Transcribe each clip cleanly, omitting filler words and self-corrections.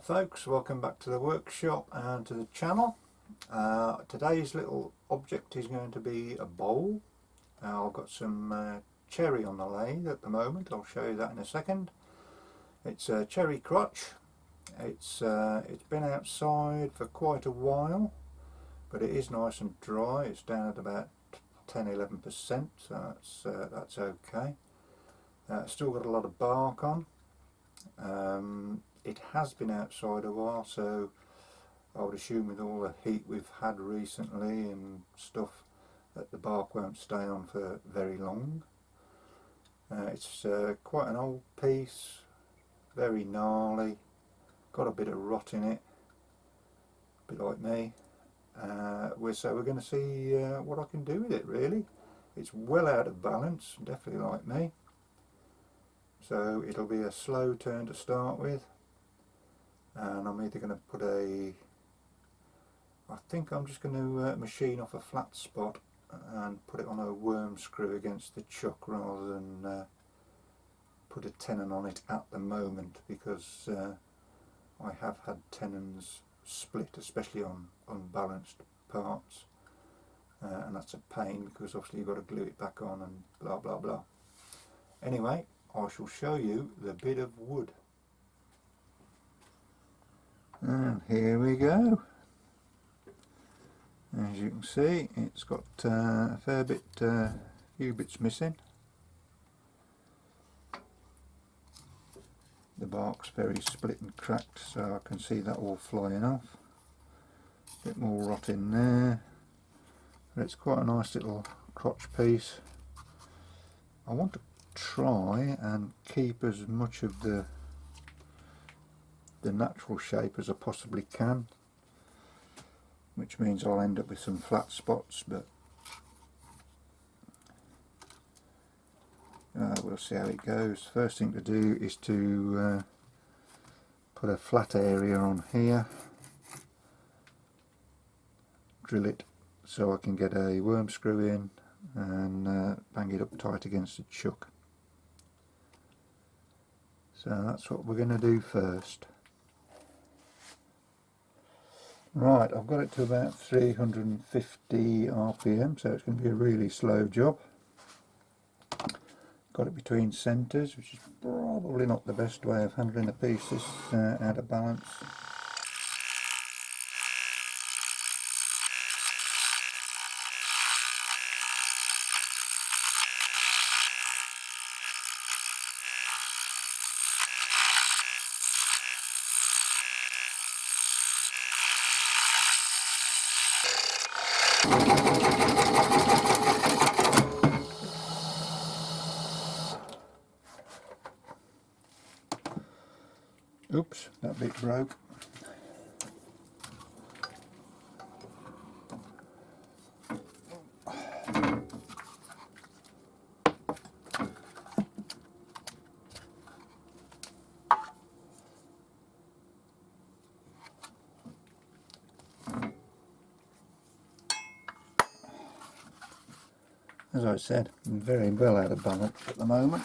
folks, welcome back to the workshop and to the channel. Today's little object is going to be a bowl. I've got some cherry on the lathe at the moment. I'll show you that in a second. It's a Cherry Crotch. It's been outside for quite a while, but it is nice and dry. It's down at about 10-11%, so that's okay. Still got a lot of bark on. It has been outside a while, so I would assume with all the heat we've had recently and stuff that the bark won't stay on for very long. It's quite an old piece, very gnarly, got a bit of rot in it, a bit like me. So we're going to see what I can do with it really. It's well out of balance, definitely like me. So it'll be a slow turn to start with, and I'm either going to put I think I'm just going to machine off a flat spot and put it on a worm screw against the chuck rather than put a tenon on it at the moment, because I have had tenons split, especially on unbalanced parts, and that's a pain because obviously you've got to glue it back on and blah blah blah. Anyway, I shall show you the bit of wood. And here we go. As you can see, it's got a fair bit, few bits missing. The bark's very split and cracked, so I can see that all flying off. A bit more rot in there, but it's quite a nice little crotch piece. I want to try and keep as much of the natural shape as I possibly can, which means I'll end up with some flat spots, but we'll see how it goes. First thing to do is to put a flat area on here, drill it so I can get a worm screw in and bang it up tight against the chuck. So that's what we're going to do first. Right, I've got it to about 350 RPM, so it's going to be a really slow job. Got it between centres, which is probably not the best way of handling a piece this out of balance. Oops, that bit broke. As I said, I'm very well out of balance at the moment.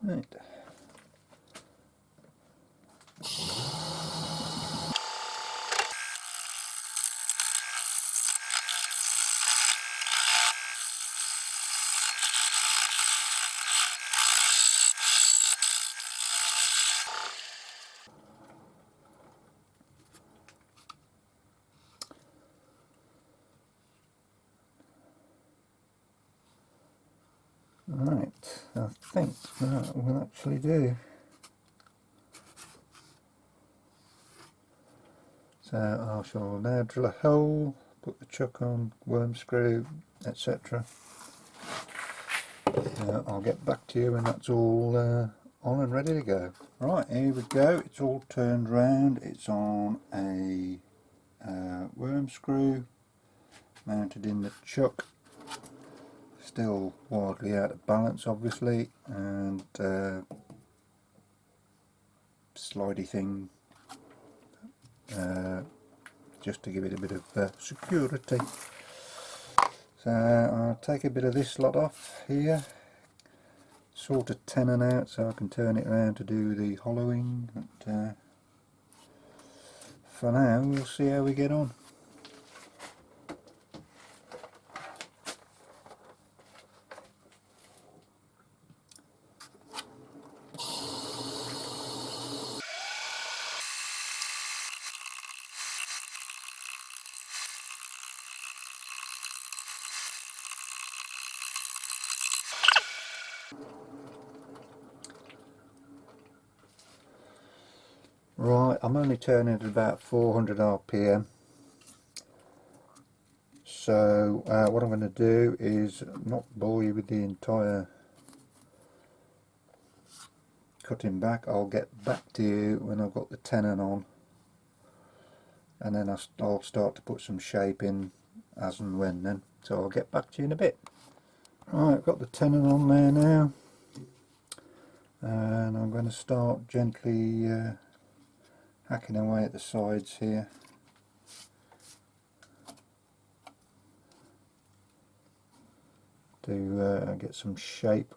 Right. Right, I think that will actually do. So I shall now drill a hole, put the chuck on, worm screw, etc. I'll get back to you when that's all on and ready to go. Right, here we go, it's all turned round. It's on a worm screw mounted in the chuck, still wildly out of balance obviously, and slidey thing just to give it a bit of security. So I'll take a bit of this lot off here, sort of tenon out so I can turn it around to do the hollowing, but for now we'll see how we get on. Right, I'm only turning at about 400 RPM. So what I'm going to do is not bore you with the entire cutting back. I'll get back to you when I've got the tenon on, and then I'll start to put some shape in as and when then. So I'll get back to you in a bit. Right, I've got the tenon on there now, and I'm going to start gently hacking away at the sides here. To get some shape.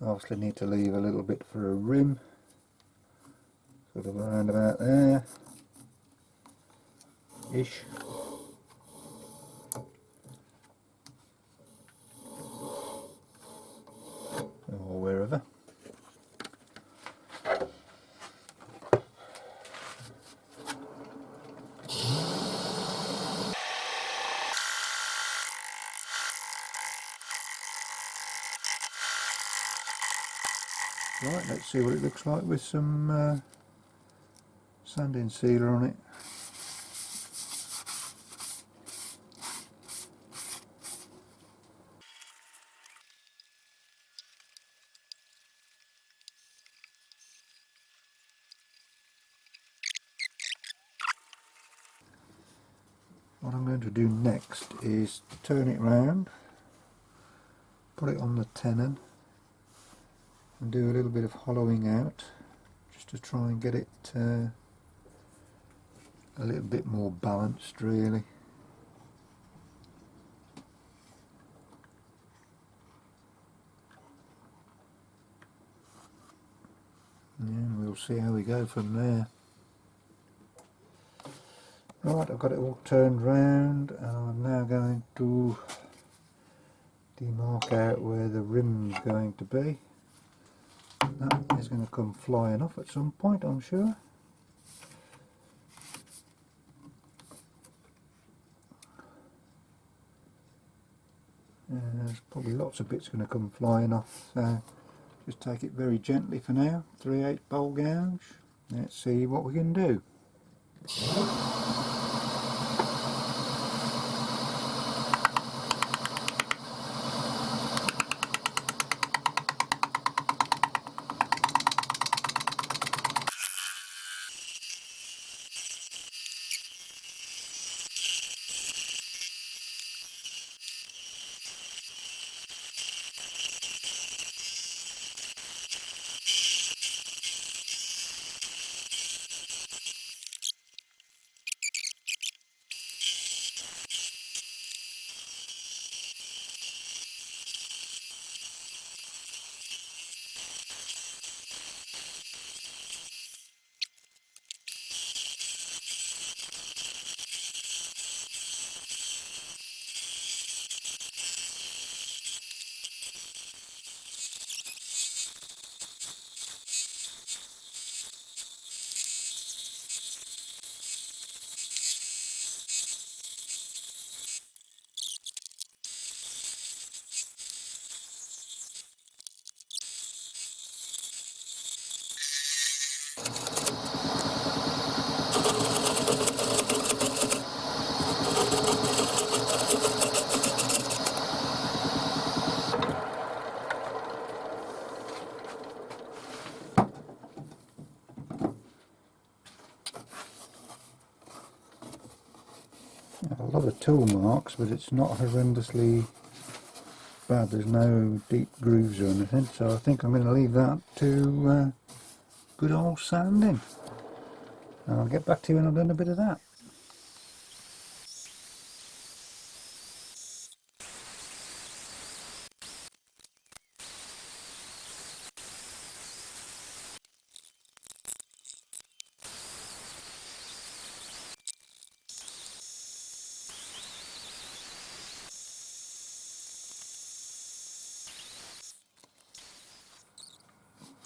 Obviously need to leave a little bit for a rim, sort of around about there ish. Or wherever. Right, let's see what it looks like with some sanding sealer on it. What I'm going to do next is turn it round, put it on the tenon and do a little bit of hollowing out just to try and get it a little bit more balanced really. And we'll see how we go from there. Right, I've got it all turned round and I'm now going to demark out where the rim's going to be. That is going to come flying off at some point, I'm sure. There's probably lots of bits going to come flying off, so just take it very gently for now. 3/8 bowl gouge. Let's see what we can do. lot of tool marks, but it's not horrendously bad. There's no deep grooves or anything, so I think I'm going to leave that to good old sanding. I'll get back to you when I've done a bit of that.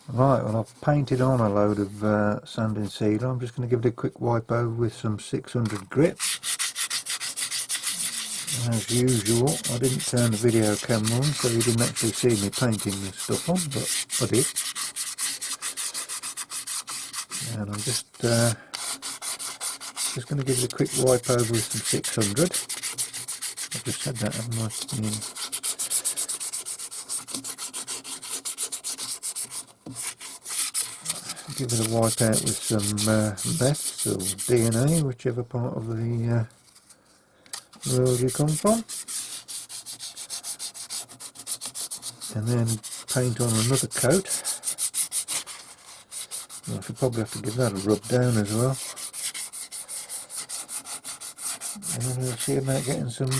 Right, well, I've painted on a load of sanding sealer. I'm just going to give it a quick wipe over with some 600 grit. As usual, I didn't turn the video camera on, so you didn't actually see me painting this stuff on, but I did. And I'm just going to give it a quick wipe over with some 600. I've just said that, haven't I? Yeah. Give it a wipe out with some meths or DNA, whichever part of the world you come from. And then paint on another coat. I should probably have to give that a rub down as well. And then we'll see about getting some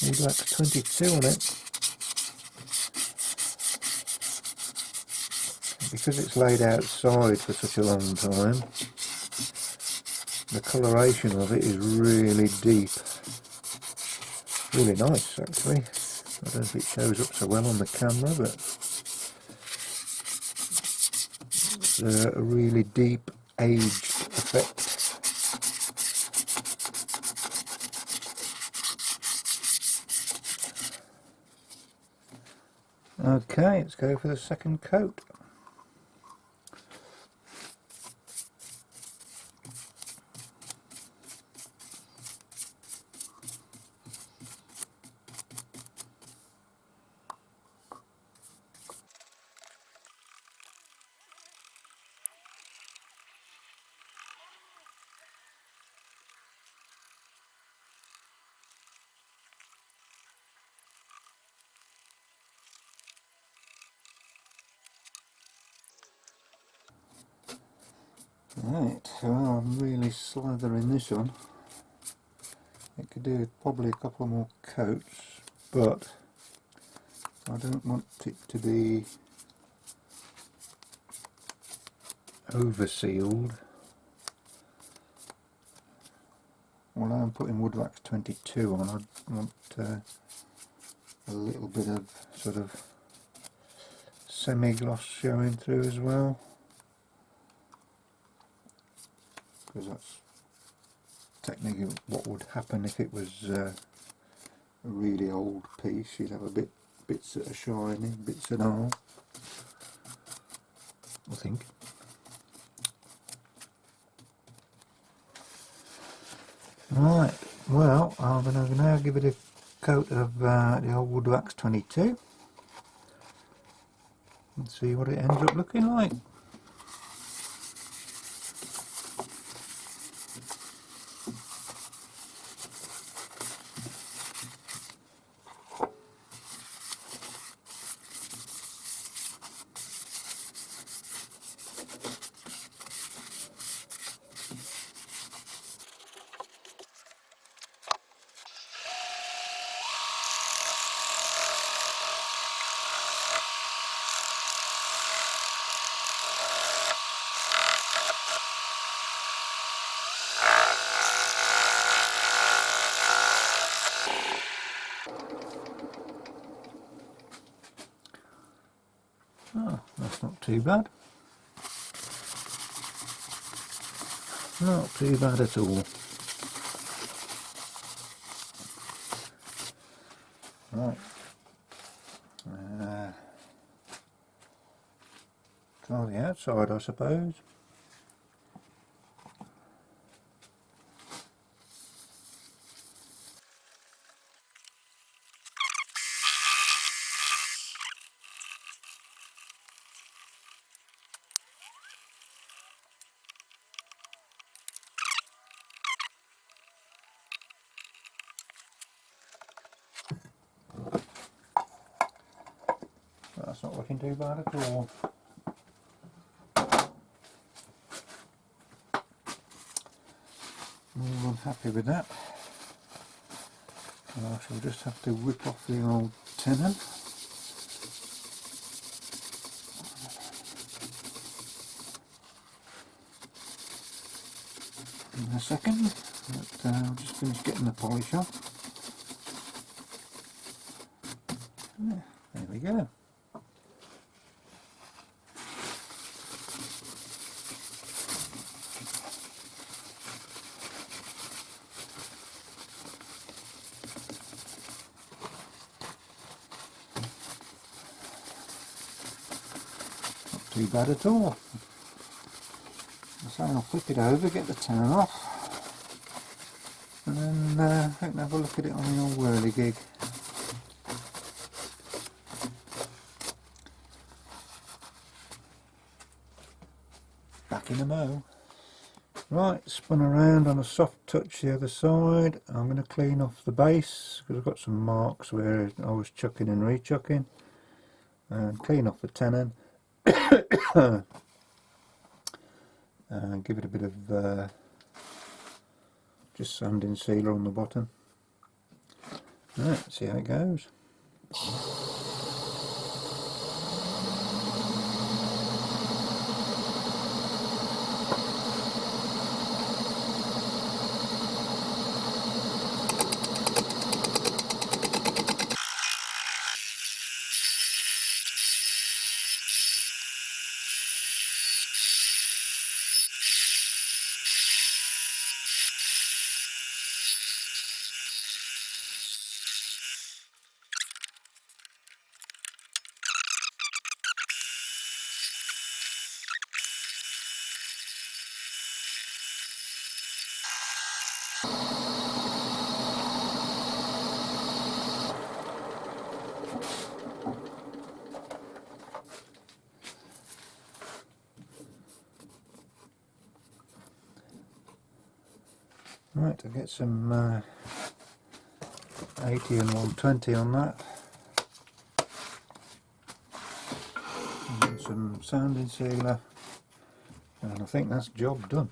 Woodwax 22 on it. Because it's laid outside for such a long time, the coloration of it is really deep. Really nice actually. I don't know if it shows up so well on the camera, but it's a really deep aged effect. Okay, let's go for the second coat. Right, well, I'm really slathering this on. It could do probably a couple more coats, but I don't want it to be over sealed. Well, I'm putting Woodwax 22 on. I want a little bit of sort of semi-gloss showing through as well, because that's technically what would happen if it was a really old piece. You'd have bits that are shiny, bits that aren't, I think. Right, well, I'm going to now give it a coat of the old Woodwax 22 and see what it ends up looking like. Oh, that's not too bad. Not too bad at all. Right. Try the outside, I suppose. looking too bad at all. I'm happy with that. And I shall just have to whip off the old tenon. In a second, but I'll just finish getting the polish off. Yeah, there we go. Not too bad at all. So I'll flip it over, get the tenon off, and then I can have a look at it on the old whirligig. Back in the mo. Right, spun around on a soft touch the other side. I'm going to clean off the base because I've got some marks where I was chucking and rechucking, and clean off the tenon. And give it a bit of just sanding sealer on the bottom. Right, see how it goes. Right, I'll get some 80 and 120 on that. And some sanding sealer. And I think that's job done.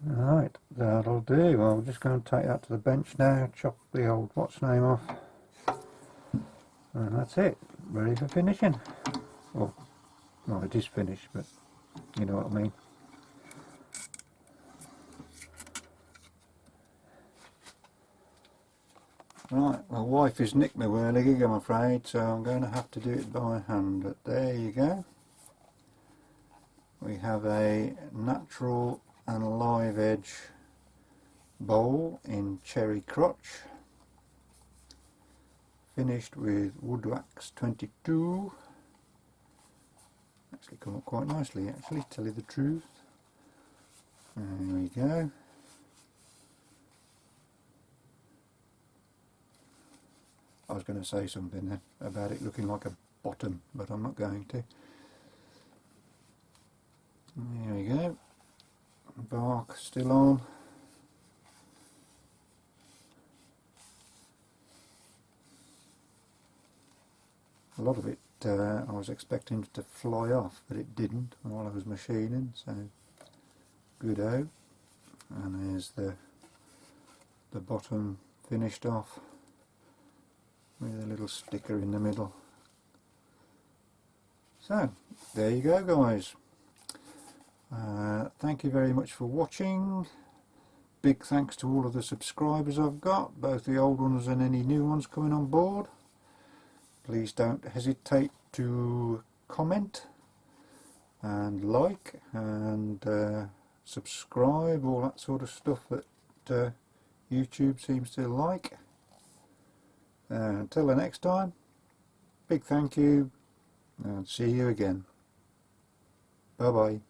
Right, that'll do. I'm just going to take that to the bench now, chop the old what's name off, and that's it, ready for finishing. Well, it is finished, but you know what I mean. Right, my wife has nicked my whirligig, I'm afraid, so I'm going to have to do it by hand, but there you go. We have a natural and live edge bowl in Cherry Crotch, finished with wood wax 22. Actually come up quite nicely, actually, tell you the truth. There we go. I was going to say something then about it looking like a bottom, but I'm not going to. There we go. Bark still on. A lot of it I was expecting to fly off, but it didn't while I was machining, so good-o. And there's the bottom finished off with a little sticker in the middle. So there you go, guys. Thank you very much for watching. Big thanks to all of the subscribers I've got, both the old ones and any new ones coming on board. Please don't hesitate to comment and like and subscribe, all that sort of stuff that YouTube seems to like. Until the next time, big thank you and see you again. Bye bye.